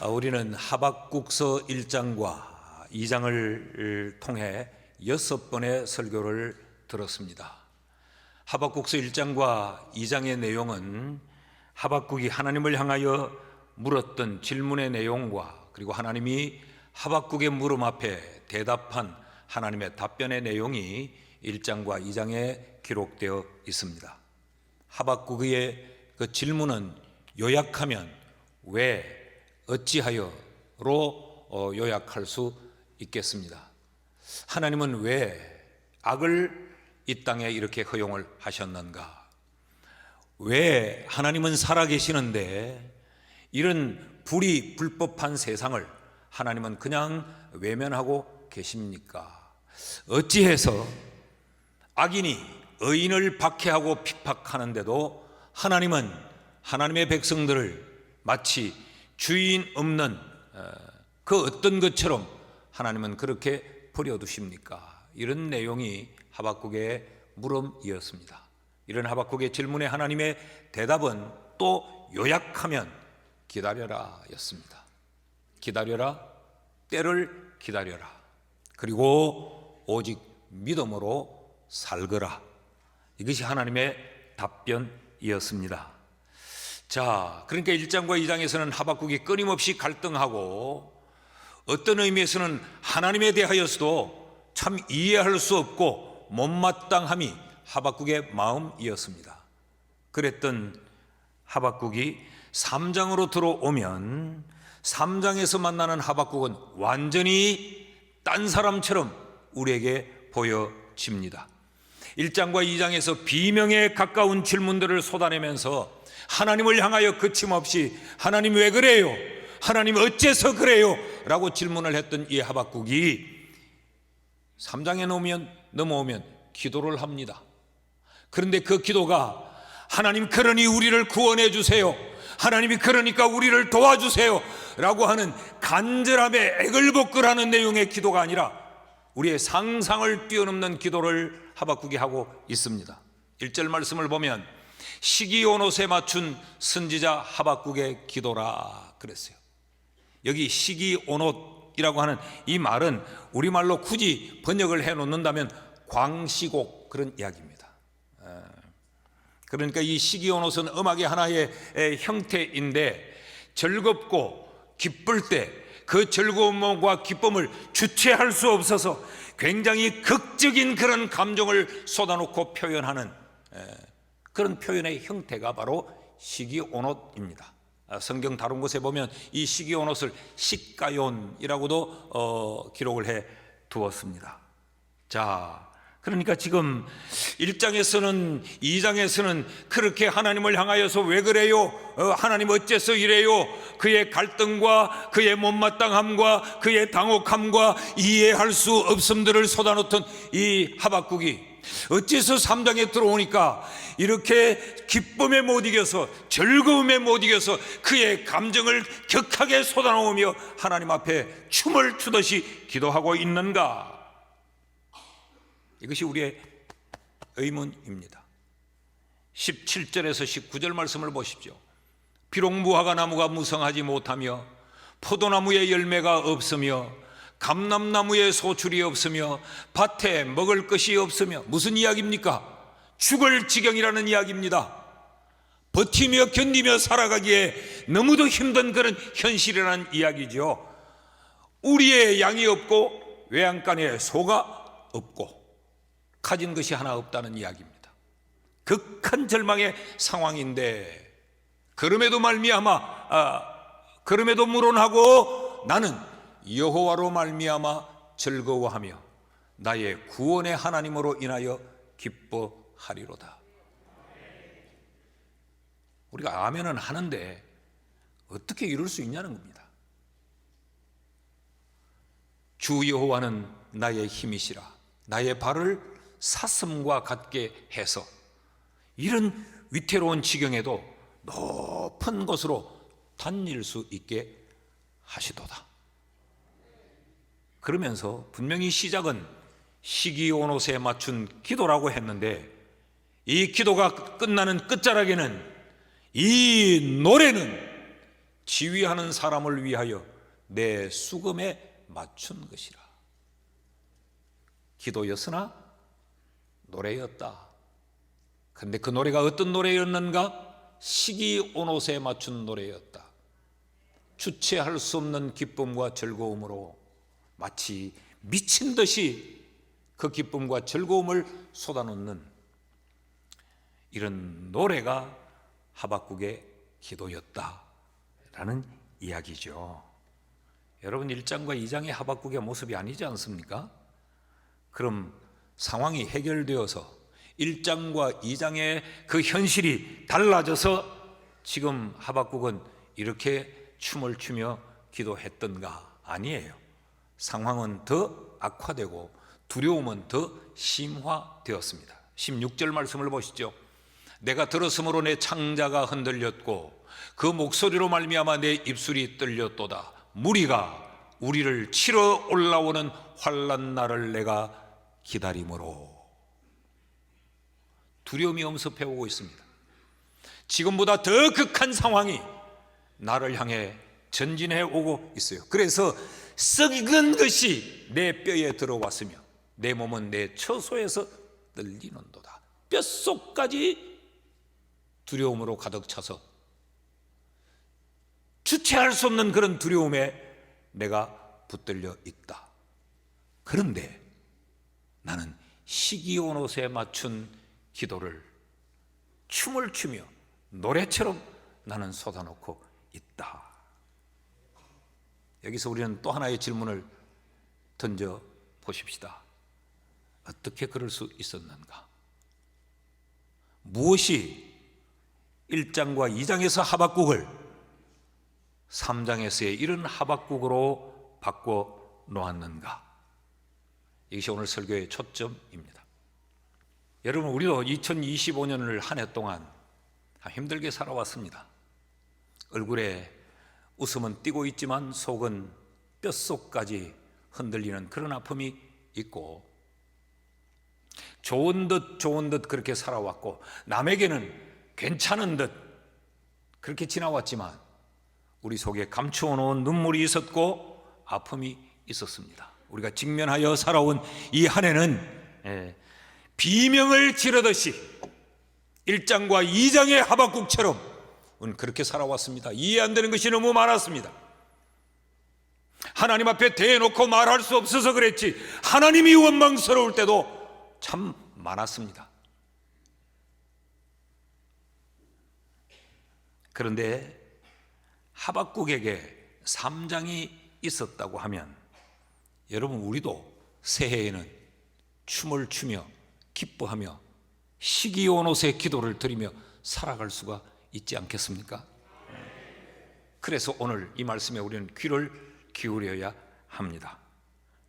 우리는 하박국서 1장과 2장을 통해 6번의 설교를 들었습니다. 하박국서 1장과 2장의 내용은 하박국이 하나님을 향하여 물었던 질문의 내용과 그리고 하나님이 하박국의 물음 앞에 대답한 하나님의 답변의 내용이 1장과 2장에 기록되어 있습니다. 하박국의 그 질문은 요약하면 왜, 어찌하여로 요약할 수 있겠습니다. 하나님은 왜 악을 이 땅에 이렇게 허용을 하셨는가? 왜 하나님은 살아계시는데 이런 불법한 세상을 하나님은 그냥 외면하고 계십니까? 어찌해서 악인이 의인을 박해하고 핍박하는데도 하나님은 하나님의 백성들을 마치 주인 없는 그 어떤 것처럼 하나님은 그렇게 버려두십니까? 이런 내용이 하박국의 물음이었습니다. 이런 하박국의 질문에 하나님의 대답은 또 요약하면 기다려라 였습니다. 기다려라, 때를 기다려라, 그리고 오직 믿음으로 살거라. 이것이 하나님의 답변이었습니다. 자, 그러니까 1장과 2장에서는 하박국이 끊임없이 갈등하고 어떤 의미에서는 하나님에 대하여서도 참 이해할 수 없고 못마땅함이 하박국의 마음이었습니다. 그랬던 하박국이 3장으로 들어오면 3장에서 만나는 하박국은 완전히 딴 사람처럼 우리에게 보여집니다. 1장과 2장에서 비명에 가까운 질문들을 쏟아내면서 하나님을 향하여 거침없이 하나님 왜 그래요? 하나님 어째서 그래요? 라고 질문을 했던 이 하박국이 3장에 넘어오면 기도를 합니다. 그런데 그 기도가 하나님 그러니 우리를 구원해 주세요, 하나님이 그러니까 우리를 도와주세요 라고 하는 간절함에 애걸복걸하는 내용의 기도가 아니라 우리의 상상을 뛰어넘는 기도를 하박국이 하고 있습니다. 1절 말씀을 보면 시기온옷에 맞춘 선지자 하박국의 기도라 그랬어요. 여기 시기온옷이라고 하는 이 말은 우리말로 굳이 번역을 해놓는다면 광시곡 그런 이야기입니다. 그러니까 이 시기온옷은 음악의 하나의 형태인데 즐겁고 기쁠 때 그 즐거움과 기쁨을 주체할 수 없어서 굉장히 극적인 그런 감정을 쏟아놓고 표현하는 그런 표현의 형태가 바로 시기온옷입니다. 성경 다른 곳에 보면 이 시기온옷을 식가요이라고도 기록을 해 두었습니다. 자, 그러니까 지금 1장에서는 2장에서는 그렇게 하나님을 향하여서 왜 그래요? 하나님 어째서 이래요? 그의 갈등과 그의 못마땅함과 그의 당혹함과 이해할 수 없음들을 쏟아놓던 이 하박국이 어째서 3장에 들어오니까 이렇게 기쁨에 못 이겨서 즐거움에 못 이겨서 그의 감정을 격하게 쏟아놓으며 하나님 앞에 춤을 추듯이 기도하고 있는가? 이것이 우리의 의문입니다. 17절에서 19절 말씀을 보십시오. 비록 무화과 나무가 무성하지 못하며 포도나무에 열매가 없으며 감람나무에 소출이 없으며 밭에 먹을 것이 없으며, 무슨 이야기입니까? 죽을 지경이라는 이야기입니다. 버티며 견디며 살아가기에 너무도 힘든 그런 현실이라는 이야기죠. 우리의 양이 없고 외양간에 소가 없고 가진 것이 하나 없다는 이야기입니다. 극한 절망의 상황인데 그럼에도 물론하고 나는 여호와로 말미암아 즐거워하며 나의 구원의 하나님으로 인하여 기뻐하리로다. 우리가 아멘은 하는데 어떻게 이룰 수 있냐는 겁니다. 주 여호와는 나의 힘이시라 나의 발을 사슴과 같게 해서 이런 위태로운 지경에도 높은 곳으로 다닐 수 있게 하시도다. 그러면서 분명히 시작은 시기온옷에 맞춘 기도라고 했는데 이 기도가 끝나는 끝자락에는 이 노래는 지휘하는 사람을 위하여 내 수금에 맞춘 것이라. 기도였으나 노래였다. 그런데 그 노래가 어떤 노래였는가? 시기온옷에 맞춘 노래였다. 주체할 수 없는 기쁨과 즐거움으로 마치 미친 듯이 그 기쁨과 즐거움을 쏟아놓는 이런 노래가 하박국의 기도였다라는 이야기죠. 여러분, 1장과 2장의 하박국의 모습이 아니지 않습니까? 그럼 상황이 해결되어서 1장과 2장의 그 현실이 달라져서 지금 하박국은 이렇게 춤을 추며 기도했던가? 아니에요. 상황은 더 악화되고 두려움은 더 심화되었습니다. 16절 말씀을 보시죠. 내가 들었으므로 내 창자가 흔들렸고 그 목소리로 말미암아 내 입술이 떨렸도다. 무리가 우리를 치러 올라오는 환난 날을 내가 기다림으로. 두려움이 엄습해 오고 있습니다. 지금보다 더 극한 상황이 나를 향해 전진해 오고 있어요. 그래서 썩은 것이 내 뼈에 들어왔으며 내 몸은 내 처소에서 떨리는도다. 뼛속까지 두려움으로 가득 차서 주체할 수 없는 그런 두려움에 내가 붙들려 있다. 그런데 나는 시기온옷에 맞춘 기도를 춤을 추며 노래처럼 나는 쏟아놓고 있다. 여기서 우리는 또 하나의 질문을 던져 보십시다. 어떻게 그럴 수 있었는가? 무엇이 1장과 2장에서 하박국을 3장에서의 이런 하박국으로 바꿔 놓았는가? 이것이 오늘 설교의 초점입니다. 여러분, 우리도 2025년을 한 해 동안 힘들게 살아왔습니다. 얼굴에 웃음은 띄고 있지만 속은 뼛속까지 흔들리는 그런 아픔이 있고, 좋은 듯 그렇게 살아왔고 남에게는 괜찮은 듯 그렇게 지나왔지만 우리 속에 감추어놓은 눈물이 있었고 아픔이 있었습니다. 우리가 직면하여 살아온 이 한 해는 비명을 지르듯이 1장과 2장의 하박국처럼 그렇게 살아왔습니다. 이해 안 되는 것이 너무 많았습니다. 하나님 앞에 대놓고 말할 수 없어서 그랬지 하나님이 원망스러울 때도 참 많았습니다. 그런데 하박국에게 3장이 있었다고 하면 여러분, 우리도 새해에는 춤을 추며 기뻐하며 시기온옷의 기도를 드리며 살아갈 수가 있지 않겠습니까? 그래서 오늘 이 말씀에 우리는 귀를 기울여야 합니다.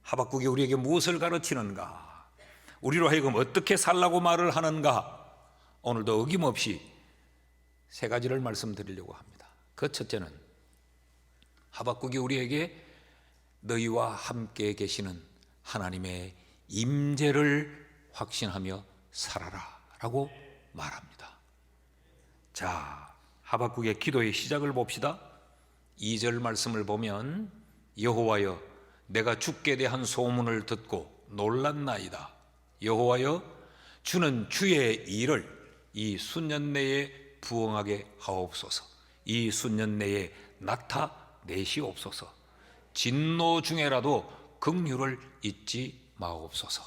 하박국이 우리에게 무엇을 가르치는가? 우리로 하여금 어떻게 살라고 말을 하는가? 오늘도 어김없이 세 가지를 말씀드리려고 합니다. 그 첫째는 하박국이 우리에게 너희와 함께 계시는 하나님의 임재를 확신하며 살아라 라고 말합니다. 자, 하박국의 기도의 시작을 봅시다. 2절 말씀을 보면 여호와여 내가 주께 대한 소문을 듣고 놀랐나이다. 여호와여 주는 주의 일을 이 수년 내에 부응하게 하옵소서. 이 수년 내에 나타내시옵소서. 진노 중에라도 긍휼을 잊지 마옵소서.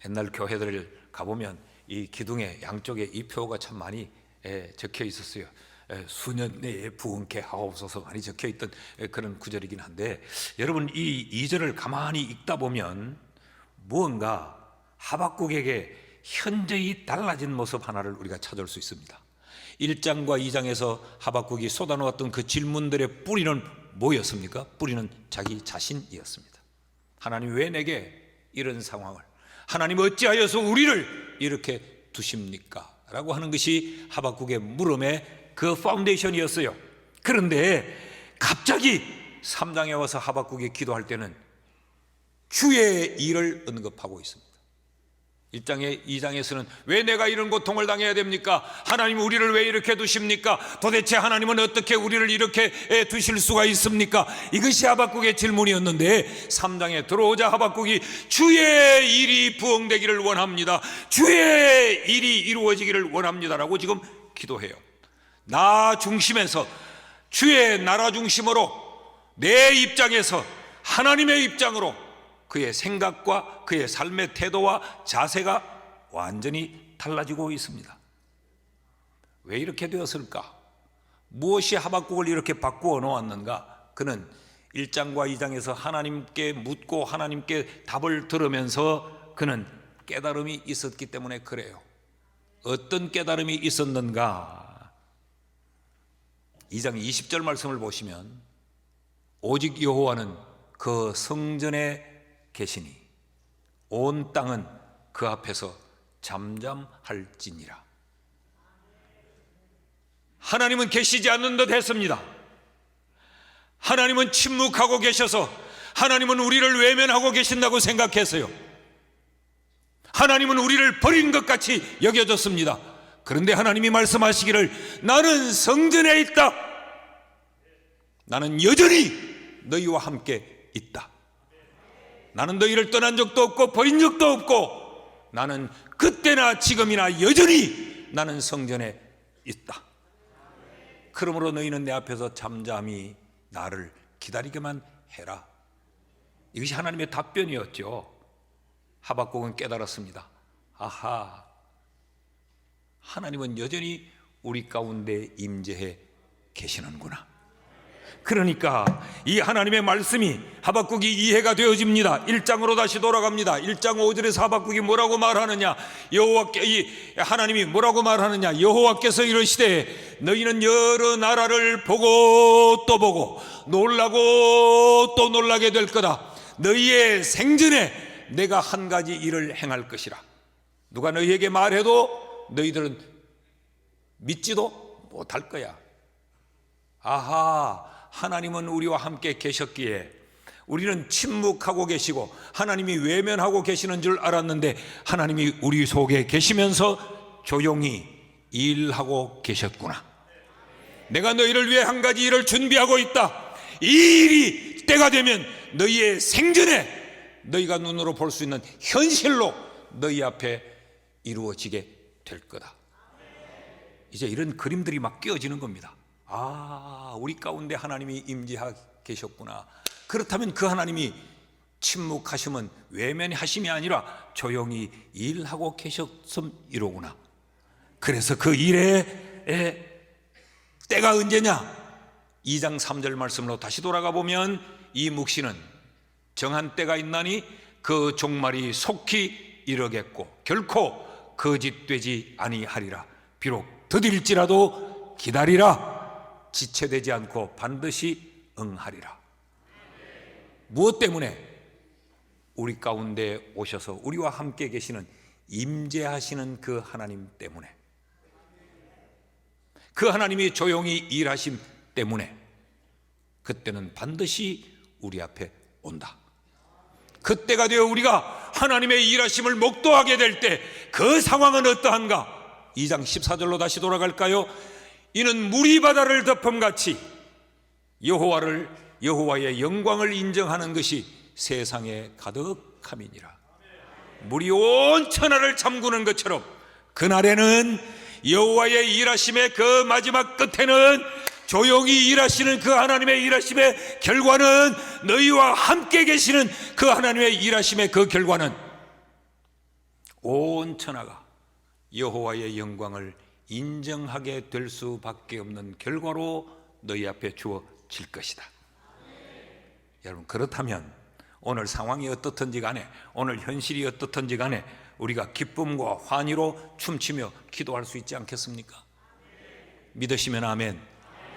옛날 교회들 가보면 이 기둥에 양쪽에 이 표가 참 많이 적혀 있었어요. 수년 내에 부응케 하옵소서 많이 적혀 있던 그런 구절이긴 한데, 여러분 이 2절을 가만히 읽다 보면 무언가 하박국에게 현저히 달라진 모습 하나를 우리가 찾을 수 있습니다. 1장과 2장에서 하박국이 쏟아놓았던 그 질문들의 뿌리는 뭐였습니까? 뿌리는 자기 자신이었습니다. 하나님 왜 내게 이런 상황을, 하나님 어찌하여서 우리를 이렇게 두십니까? 라고 하는 것이 하박국의 물음의 그 파운데이션이었어요. 그런데 갑자기 3장에 와서 하박국이 기도할 때는 주의 일을 언급하고 있습니다. 1장에 2장에서는 왜 내가 이런 고통을 당해야 됩니까? 하나님 우리를 왜 이렇게 두십니까? 도대체 하나님은 어떻게 우리를 이렇게 두실 수가 있습니까? 이것이 하박국의 질문이었는데 3장에 들어오자 하박국이 주의 일이 부응되기를 원합니다. 주의 일이 이루어지기를 원합니다라고 지금 기도해요. 나 중심에서 주의 나라 중심으로 내 입장에서 하나님의 입장으로 그의 생각과 그의 삶의 태도와 자세가 완전히 달라지고 있습니다. 왜 이렇게 되었을까? 무엇이 하박국을 이렇게 바꾸어 놓았는가? 그는 1장과 2장에서 하나님께 묻고 하나님께 답을 들으면서 그는 깨달음이 있었기 때문에 그래요. 어떤 깨달음이 있었는가? 2장 20절 말씀을 보시면 오직 여호와는 그 성전에 계시니 온 땅은 그 앞에서 잠잠할지니라. 하나님은 계시지 않는 듯 했습니다. 하나님은 침묵하고 계셔서 하나님은 우리를 외면하고 계신다고 생각했어요. 하나님은 우리를 버린 것 같이 여겨졌습니다. 그런데 하나님이 말씀하시기를 나는 성전에 있다. 나는 여전히 너희와 함께 있다. 나는 너희를 떠난 적도 없고 버린 적도 없고 나는 그때나 지금이나 여전히 나는 성전에 있다. 그러므로 너희는 내 앞에서 잠잠히 나를 기다리게만 해라. 이것이 하나님의 답변이었죠. 하박국은 깨달았습니다. 아하, 하나님은 여전히 우리 가운데 임재해 계시는구나. 그러니까 이 하나님의 말씀이 하박국이 이해가 되어집니다. 1장으로 다시 돌아갑니다. 1장 5절에서 하박국이 뭐라고 말하느냐? 하나님이 뭐라고 말하느냐? 여호와께서 이르시되 너희는 여러 나라를 보고 또 보고 놀라고 또 놀라게 될 거다. 너희의 생전에 내가 한 가지 일을 행할 것이라. 누가 너희에게 말해도 너희들은 믿지도 못할 거야. 아하, 하나님은 우리와 함께 계셨기에 우리는 침묵하고 계시고 하나님이 외면하고 계시는 줄 알았는데 하나님이 우리 속에 계시면서 조용히 일하고 계셨구나. 내가 너희를 위해 한 가지 일을 준비하고 있다. 이 일이 때가 되면 너희의 생전에 너희가 눈으로 볼 수 있는 현실로 너희 앞에 이루어지게 될 거다. 이제 이런 그림들이 막 끼어지는 겁니다. 아, 우리 가운데 하나님이 임재하 계셨구나. 그렇다면 그 하나님이 침묵하시면 외면하심이 아니라 조용히 일하고 계셨음이로구나. 그래서 그 일의 때가 언제냐? 2장 3절 말씀으로 다시 돌아가 보면 이 묵시는 정한 때가 있나니 그 종말이 속히 이르겠고 결코 거짓되지 아니하리라. 비록 더딜지라도 기다리라. 지체되지 않고 반드시 응하리라. 무엇 때문에? 우리 가운데 오셔서 우리와 함께 계시는 임재하시는 그 하나님 때문에, 그 하나님이 조용히 일하심 때문에 그때는 반드시 우리 앞에 온다. 그때가 되어 우리가 하나님의 일하심을 목도하게 될 때 그 상황은 어떠한가? 2장 14절로 다시 돌아갈까요? 이는 물이 바다를 덮음같이 여호와의 영광을 인정하는 것이 세상에 가득함이니라. 물이 온 천하를 잠그는 것처럼 그날에는 여호와의 일하심의 그 마지막 끝에는 조용히 일하시는 그 하나님의 일하심의 결과는, 너희와 함께 계시는 그 하나님의 일하심의 그 결과는 온 천하가 여호와의 영광을 인정하게 될 수밖에 없는 결과로 너희 앞에 주어질 것이다. 여러분, 그렇다면 오늘 상황이 어떻든지 간에, 오늘 현실이 어떻든지 간에 우리가 기쁨과 환희로 춤추며 기도할 수 있지 않겠습니까? 믿으시면 아멘.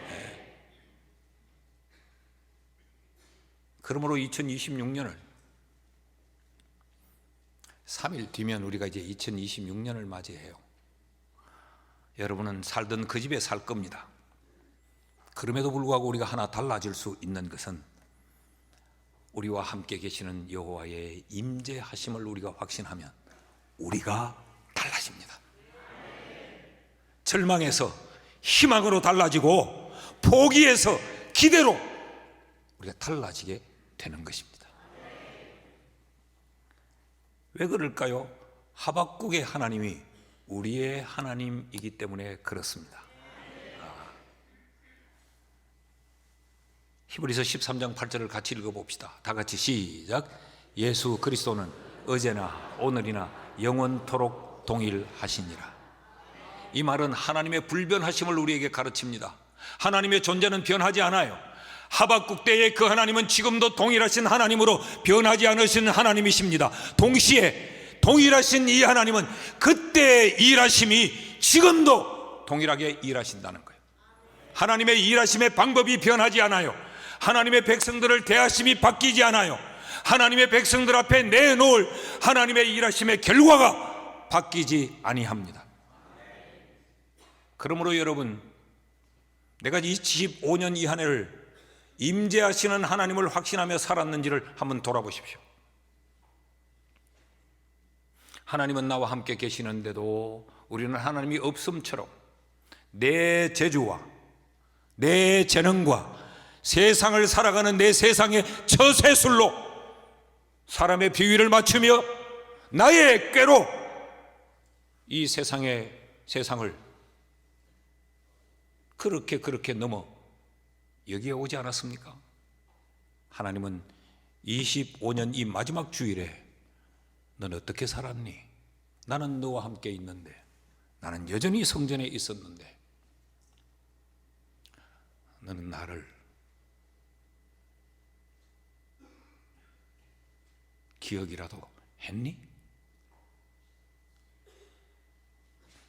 네. 그러므로 2026년을 3일 뒤면 우리가 이제 2026년을 맞이해요. 여러분은 살던 그 집에 살 겁니다. 그럼에도 불구하고 우리가 하나 달라질 수 있는 것은 우리와 함께 계시는 여호와의 임재하심을 우리가 확신하면 우리가 달라집니다. 절망에서 희망으로 달라지고 포기에서 기대로 우리가 달라지게 되는 것입니다. 왜 그럴까요? 하박국의 하나님이 우리의 하나님이기 때문에 그렇습니다. 히브리서 13장 8절을 같이 읽어봅시다. 다 같이 시작. 예수 그리스도는 어제나 오늘이나 영원토록 동일하시니라. 이 말은 하나님의 불변하심을 우리에게 가르칩니다. 하나님의 존재는 변하지 않아요. 하박국 때의 그 하나님은 지금도 동일하신 하나님으로 변하지 않으신 하나님이십니다. 동시에 동일하신 이 하나님은 그때의 일하심이 지금도 동일하게 일하신다는 거예요. 하나님의 일하심의 방법이 변하지 않아요. 하나님의 백성들을 대하심이 바뀌지 않아요. 하나님의 백성들 앞에 내놓을 하나님의 일하심의 결과가 바뀌지 아니합니다. 그러므로 여러분, 내가 25년 이 한 해를 임재하시는 하나님을 확신하며 살았는지를 한번 돌아보십시오. 하나님은 나와 함께 계시는데도 우리는 하나님이 없음처럼 내 재주와 내 재능과 세상을 살아가는 내 세상의 처세술로 사람의 비위를 맞추며 나의 꾀로 이 세상을 그렇게 넘어 여기에 오지 않았습니까? 하나님은 25년 이 마지막 주일에 넌 어떻게 살았니? 나는 너와 함께 있는데, 나는 여전히 성전에 있었는데 너는 나를 기억이라도 했니?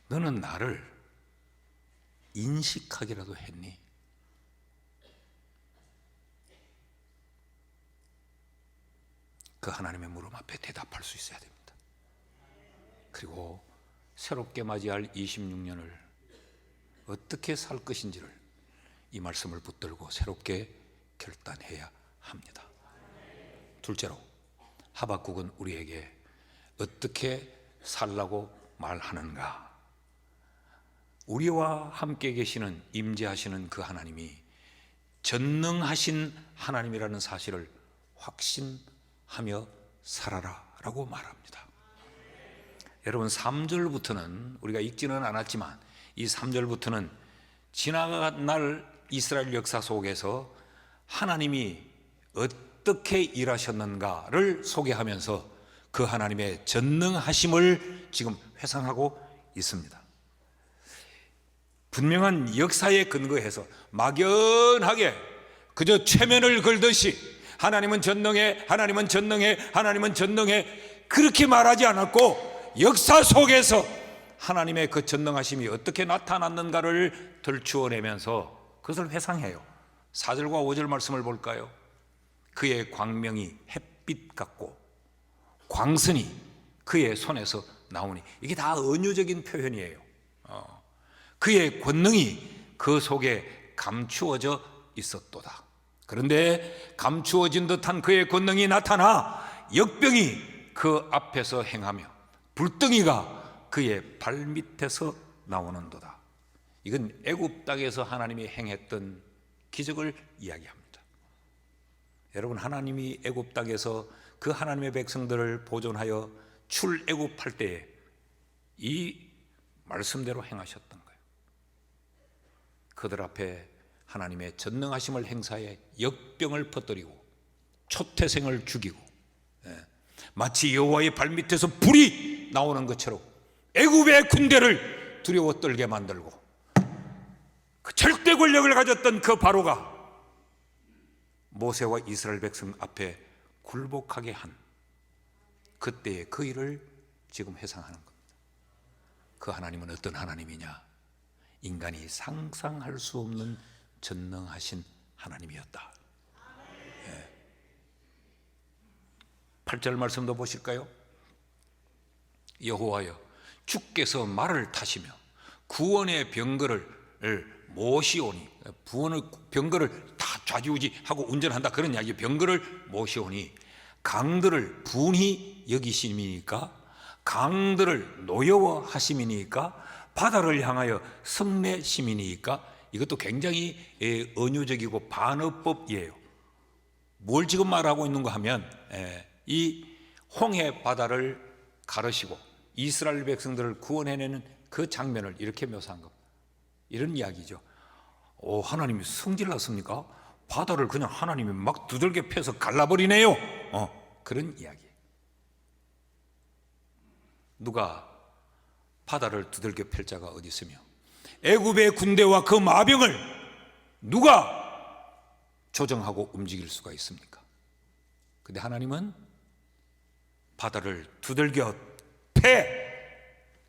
너는 나를 인식하기라도 했니? 그 하나님의 물음 앞에 대답할 수 있어야 됩니다. 그리고 새롭게 맞이할 26년을 어떻게 살 것인지를 이 말씀을 붙들고 새롭게 결단해야 합니다. 둘째로, 하박국은 우리에게 어떻게 살라고 말하는가? 우리와 함께 계시는 임재하시는 그 하나님이 전능하신 하나님이라는 사실을 확신하며 살아라 라고 말합니다. 여러분, 3절부터는 우리가 읽지는 않았지만 이 3절부터는 지나간 날 이스라엘 역사 속에서 하나님이 어떻게 일하셨는가를 소개하면서 그 하나님의 전능하심을 지금 회상하고 있습니다. 분명한 역사에 근거해서 막연하게 그저 최면을 걸듯이 하나님은 전능해, 하나님은 전능해, 하나님은 전능해 그렇게 말하지 않았고, 역사 속에서 하나님의 그 전능하심이 어떻게 나타났는가를 들추어내면서 그것을 회상해요. 4절과 5절 말씀을 볼까요? 그의 광명이 햇빛 같고 광선이 그의 손에서 나오니, 이게 다 은유적인 표현이에요. 그의 권능이 그 속에 감추어져 있었도다. 그런데 감추어진 듯한 그의 권능이 나타나 역병이 그 앞에서 행하며 불덩이가 그의 발밑에서 나오는도다. 이건 애굽 땅에서 하나님이 행했던 기적을 이야기합니다. 여러분, 하나님이 애굽 땅에서 그 하나님의 백성들을 보존하여 출애굽할 때에 이 말씀대로 행하셨던 거예요. 그들 앞에 하나님의 전능하심을 행사해 역병을 퍼뜨리고 초태생을 죽이고, 마치 여호와의 발밑에서 불이 나오는 것처럼 애굽의 군대를 두려워 떨게 만들고, 그 절대 권력을 가졌던 그 바로가 모세와 이스라엘 백성 앞에 굴복하게 한 그때의 그 일을 지금 회상하는 겁니다. 그 하나님은 어떤 하나님이냐? 인간이 상상할 수 없는 전능하신 하나님이었다. 8절 말씀도 보실까요? 여호와여, 주께서 말을 타시며 구원의 병거를 모시오니, 병거를 다 좌지우지하고 운전한다 그런 이야기. 병거를 모시오니 강들을 분히 여기심이니까 강들을 노여워하심이니까 바다를 향하여 성내심이니까 이것도 굉장히 은유적이고 반어법이에요. 뭘 지금 말하고 있는가 하면 이 홍해 바다를 가르시고 이스라엘 백성들을 구원해내는 그 장면을 이렇게 묘사한 겁니다. 이런 이야기죠. 하나님이 성질났습니까? 바다를 그냥 하나님이 막 두들겨 패서 갈라버리네요. 그런 이야기. 누가 바다를 두들겨 펼 자가 어디 있으며 애굽의 군대와 그 마병을 누가 조정하고 움직일 수가 있습니까? 근데 하나님은 바다를 두들겨 패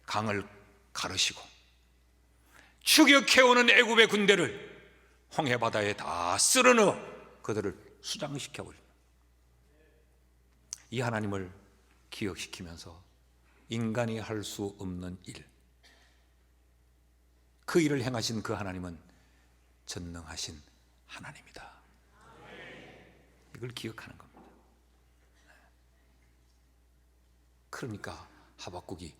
강을 가르시고 추격해오는 애굽의 군대를 홍해 바다에 다 쓸어넣어 그들을 수장시켜버립니다. 이 하나님을 기억시키면서 인간이 할 수 없는 일, 그 일을 행하신 그 하나님은 전능하신 하나님이다. 이걸 기억하는 겁니다. 그러니까 하박국이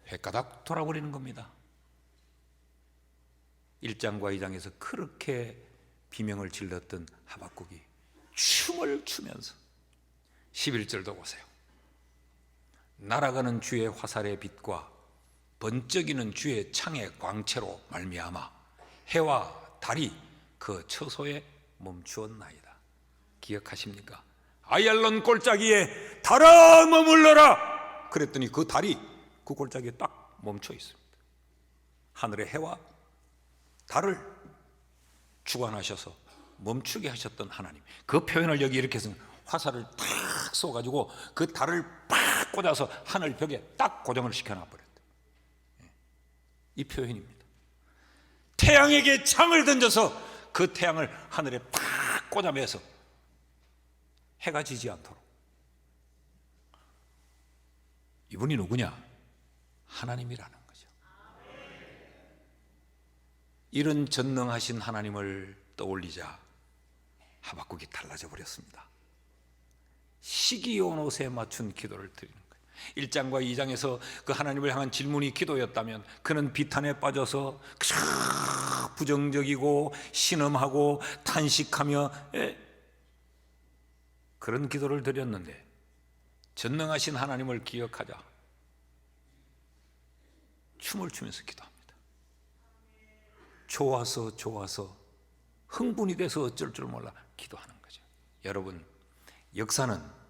횟가닥 돌아버리는 겁니다. 1장과 2장에서 그렇게 비명을 질렀던 하박국이 춤을 추면서 11절도 보세요. 날아가는 주의 화살의 빛과 번쩍이는 주의 창의 광채로 말미암아 해와 달이 그 처소에 멈추었나이다. 기억하십니까? 아얄론 골짜기에 달아 머물러라 그랬더니 그 달이 그 골짜기에 딱 멈춰 있습니다. 하늘의 해와 달을 주관하셔서 멈추게 하셨던 하나님, 그 표현을 여기 이렇게 해서 화살을 탁 쏘가지고 그 달을 팍 꽂아서 하늘 벽에 딱 고정을 시켜놔버렸다. 이 표현입니다. 태양에게 창을 던져서 그 태양을 하늘에 팍 꽂아매서 해가 지지 않도록. 이분이 누구냐? 하나님이라는 거죠. 이런 전능하신 하나님을 떠올리자 하박국이 달라져 버렸습니다. 시기온옷에 맞춘 기도를 드리는 거예요. 1장과 2장에서 그 하나님을 향한 질문이 기도였다면 그는 비탄에 빠져서 부정적이고 신음하고 탄식하며 그런 기도를 드렸는데 전능하신 하나님을 기억하자 춤을 추면서 기도합니다. 좋아서 흥분이 돼서 어쩔 줄 몰라 기도하는 거죠. 여러분, 역사는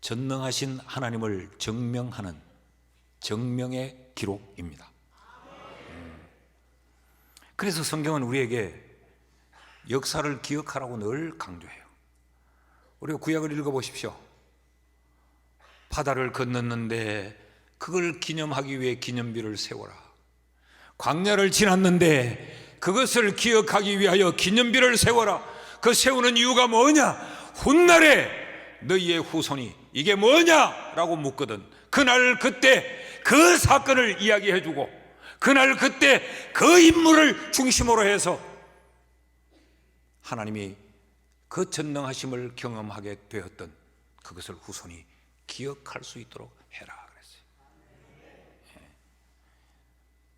전능하신 하나님을 증명하는 정명의 기록입니다. 그래서 성경은 우리에게 역사를 기억하라고 늘 강조해요. 우리가 구약을 읽어보십시오. 바다를 건넜는데 그걸 기념하기 위해 기념비를 세워라. 광야를 지났는데 그것을 기억하기 위하여 기념비를 세워라. 그 세우는 이유가 뭐냐? 훗날에 너희의 후손이 이게 뭐냐라고 묻거든 그날 그때 그 사건을 이야기해주고 그날 그때 그 인물을 중심으로 해서 하나님이 그 전능하심을 경험하게 되었던 그것을 후손이 기억할 수 있도록 해라 그랬어요.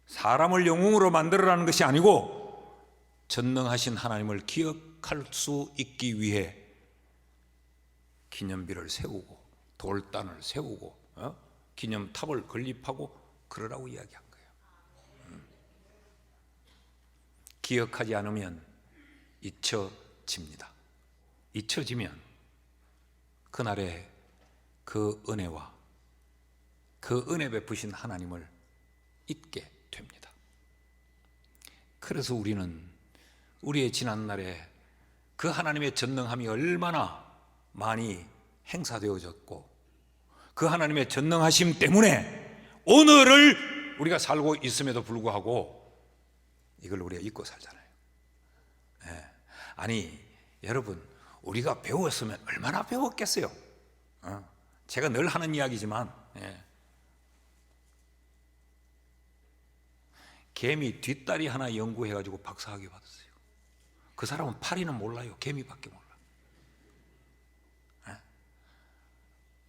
사람을 영웅으로 만들어라는 것이 아니고 전능하신 하나님을 기억할 수 있기 위해 기념비를 세우고 돌단을 세우고 기념탑을 건립하고 그러라고 이야기한 거예요. 기억하지 않으면 잊혀집니다. 잊혀지면 그날의 그 은혜와 그 은혜 베푸신 하나님을 잊게 됩니다. 그래서 우리는 우리의 지난날에 그 하나님의 전능함이 얼마나 많이 행사되어졌고 그 하나님의 전능하심 때문에 오늘을 우리가 살고 있음에도 불구하고 이걸 우리가 잊고 살잖아요. 아니 여러분, 우리가 배웠으면 얼마나 배웠겠어요. 제가 늘 하는 이야기지만 개미 뒷다리 하나 연구해가지고 박사학위 받았어요. 그 사람은 파리는 몰라요. 개미밖에 몰라.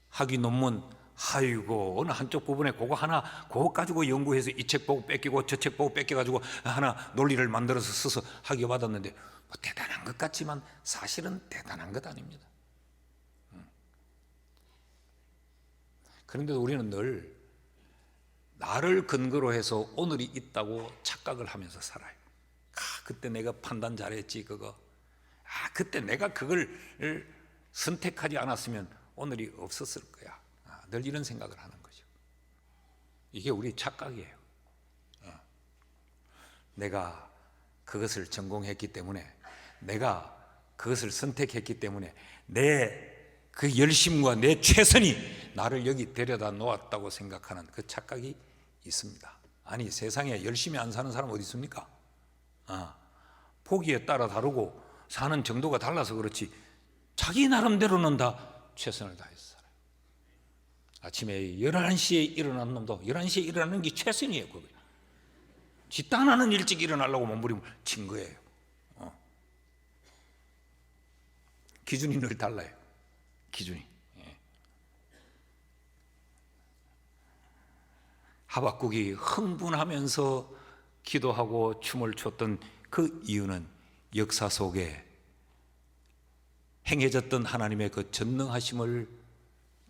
학위 논문 아이고 어느 한쪽 부분에 그거 가지고 연구해서 이 책 보고 뺏기고 저 책 보고 뺏겨가지고 하나 논리를 만들어서 써서 학위 받았는데 뭐 대단한 것 같지만 사실은 대단한 것 아닙니다. 그런데 우리는 늘 나를 근거로 해서 오늘이 있다고 착각을 하면서 살아요. 그때 내가 판단 잘했지 그거. 그때 내가 그걸 선택하지 않았으면 오늘이 없었을 거야. 늘 이런 생각을 하는 거죠. 이게 우리 착각이에요. 내가 그것을 전공했기 때문에, 내가 그것을 선택했기 때문에 내 그 열심과 내 최선이 나를 여기 데려다 놓았다고 생각하는 그 착각이 있습니다. 아니 세상에 열심히 안 사는 사람 어디 있습니까? 포기에 따라 다르고 사는 정도가 달라서 그렇지 자기 나름대로는 다 최선을 다해서 살아요. 아침에 11시에 일어난 놈도 11시에 일어나는 게 최선이에요. 그게 지 딴하는 일찍 일어나려고 몸부림을 친 거예요. 기준이 늘 달라요. 기준이. 하박국이 흥분하면서 기도하고 춤을 췄던 그 이유는 역사 속에 행해졌던 하나님의 그 전능하심을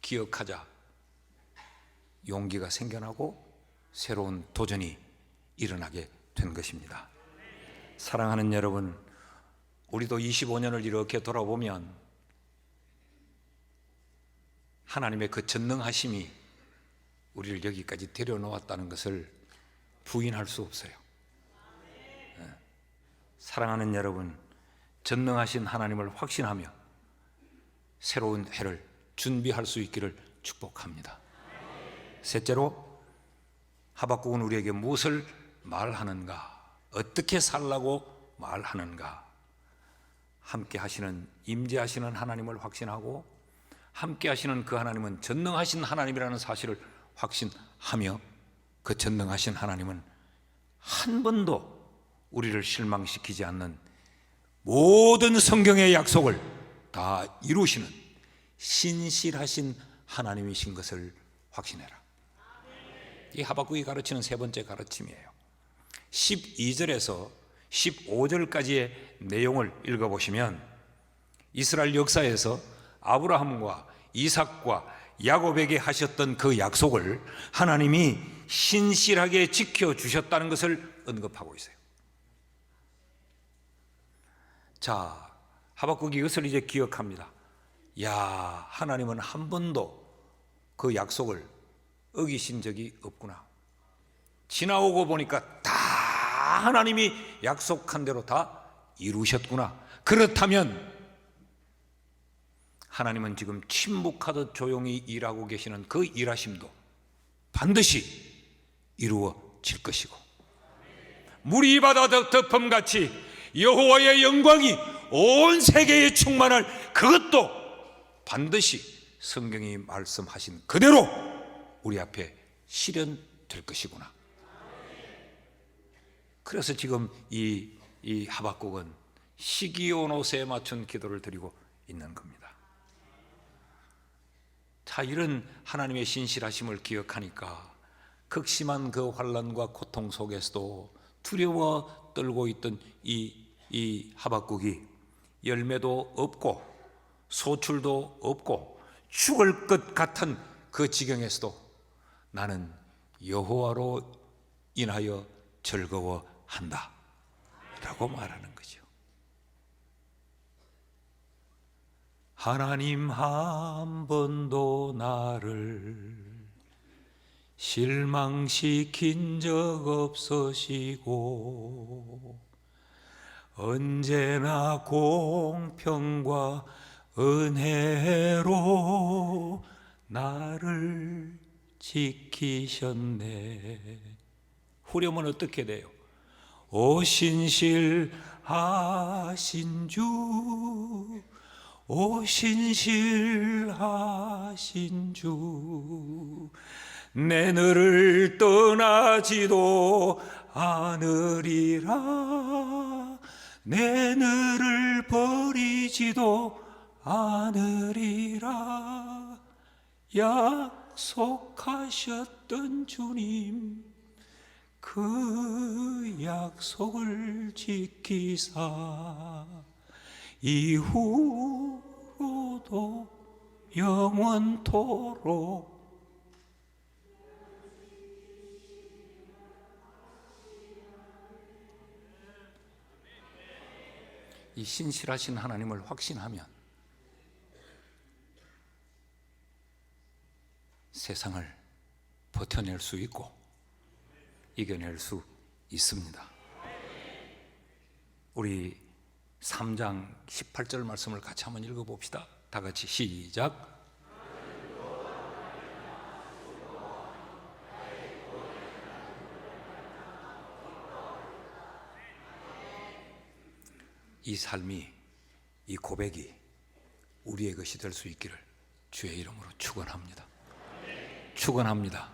기억하자 용기가 생겨나고 새로운 도전이 일어나게 된 것입니다. 사랑하는 여러분, 우리도 25년을 이렇게 돌아보면 하나님의 그 전능하심이 우리를 여기까지 데려놓았다는 것을 부인할 수 없어요. 사랑하는 여러분, 전능하신 하나님을 확신하며 새로운 해를 준비할 수 있기를 축복합니다. 셋째로, 하박국은 우리에게 무엇을 말하는가, 어떻게 살라고 말하는가. 함께 하시는, 임재하시는 하나님을 확신하고 함께 하시는 그 하나님은 전능하신 하나님이라는 사실을 확신하며 그 전능하신 하나님은 한 번도 우리를 실망시키지 않는 모든 성경의 약속을 다 이루시는 신실하신 하나님이신 것을 확신해라. 이 하박국이 가르치는 세 번째 가르침이에요. 12절에서 15절까지의 내용을 읽어보시면 이스라엘 역사에서 아브라함과 이삭과 야곱에게 하셨던 그 약속을 하나님이 신실하게 지켜주셨다는 것을 언급하고 있어요. 자, 하박국이 이것을 이제 기억합니다. 야, 하나님은 한 번도 그 약속을 어기신 적이 없구나. 지나오고 보니까 다 하나님이 약속한 대로 다 이루셨구나. 그렇다면 하나님은 지금 침묵하듯 조용히 일하고 계시는 그 일하심도 반드시 이루어질 것이고, 물이 바다 덮음같이 여호와의 영광이 온 세계에 충만할 그것도 반드시 성경이 말씀하신 그대로 우리 앞에 실현될 것이구나. 그래서 지금 이 하박국은 시기온옷에 맞춘 기도를 드리고 있는 겁니다. 자, 이런 하나님의 신실하심을 기억하니까 극심한 그 환난과 고통 속에서도 두려워 떨고 있던 이 하박국이 열매도 없고 소출도 없고 죽을 것 같은 그 지경에서도 나는 여호와로 인하여 즐거워한다 라고 말하는 거죠. 하나님 한 번도 나를 실망시킨 적 없으시고 언제나 공평과 은혜로 나를 지키셨네. 후렴은 어떻게 돼요? 오 신실하신 주, 오 신실하신 주, 내 너를 떠나지도 않으리라, 내 너를 버리지도 않으리라. 야 약속하셨던 주님, 그 약속을 지키사 이후로도 영원토록 이 신실하신 하나님을 확신하면 세상을 버텨낼 수 있고 이겨낼 수 있습니다. 우리 3장 18절 말씀을 같이 한번 읽어봅시다. 다 같이 시작. 이 삶이, 이 고백이 우리의 것이 될 수 있기를 주의 이름으로 축원합니다. 축원합니다.